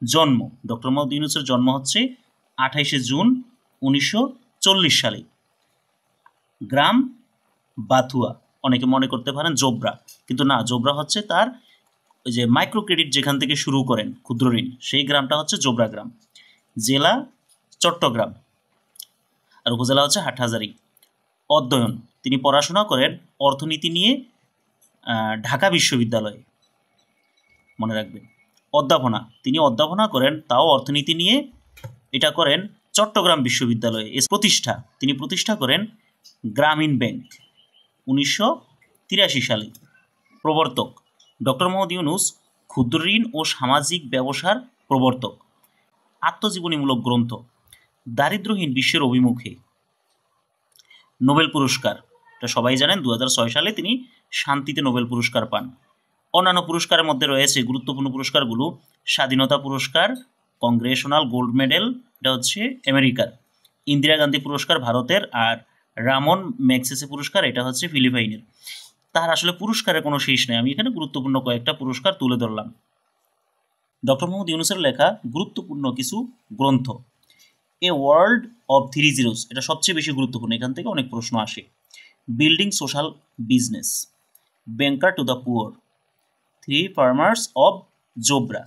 জন্ম, ডক্টর মোহাম্মদ ইউনূসের জন্ম হচ্ছে 28শে জুন 1940 সালে। গ্রাম বাথুয়া, অনেকে মনে করতে পারেন জোবরা, কিন্তু না, জোবরা হচ্ছে তার ওই যে মাইক্রো ক্রেডিট যেখান থেকে শুরু করেন ক্ষুদ্র ঋণ, সেই গ্রামটা হচ্ছে জোবরা গ্রাম। জেলা চট্টগ্রাম, আর উপজেলা হচ্ছে হাটহাজারী। অধ্যয়ন, তিনি পড়াশোনা করেন অর্থনীতি নিয়ে ঢাকা বিশ্ববিদ্যালয়ে, মনে রাখবেন। অধ্যাপনা, তিনি অধ্যাপনা করেন তাও অর্থনীতি নিয়ে, এটা করেন চট্টগ্রাম বিশ্ববিদ্যালয়ে। প্রতিষ্ঠা, তিনি প্রতিষ্ঠা করেন গ্রামীণ ব্যাংক 1983 সালে। প্রবর্তক, ডক্টর মোহাম্মদ ইউনূস ক্ষুদ্র ঋণ ও সামাজিক ব্যবসার প্রবর্তক। আত্মজীবনীমূলক গ্রন্থ, দারিদ্র্যহীন বিশ্বের অভিমুখে। নোবেল পুরস্কার, এটা সবাই জানেন 2006 সালে তিনি শান্তিতে নোবেল পুরস্কার পান। অন্যান্য পুরস্কারের মধ্যে রয়েছে গুরুত্বপূর্ণ পুরস্কারগুলো: স্বাধীনতা পুরস্কার, কংগ্রেশনাল গোল্ড মেডেল, এটা হচ্ছে আমেরিকার। ইন্দিরা গান্ধী পুরস্কার ভারতের, আর রামন ম্যাগসেসে পুরস্কার, এটা হচ্ছে ফিলিপাইনের। তার আসলে পুরস্কারের কোনো শেষ নেই, আমি এখানে গুরুত্বপূর্ণ কয়েকটা পুরস্কার তুলে ধরলাম। ডক্টর মোহাম্মদ ইউনূসের লেখা গুরুত্বপূর্ণ কিছু গ্রন্থ: এ ওয়ার্ল্ড অফ 3 জিরোস, এটা সবচেয়ে বেশি গুরুত্বপূর্ণ, এখান থেকে অনেক প্রশ্ন আসে। Building social business, banker to the poor, 3 farmers of Jobra,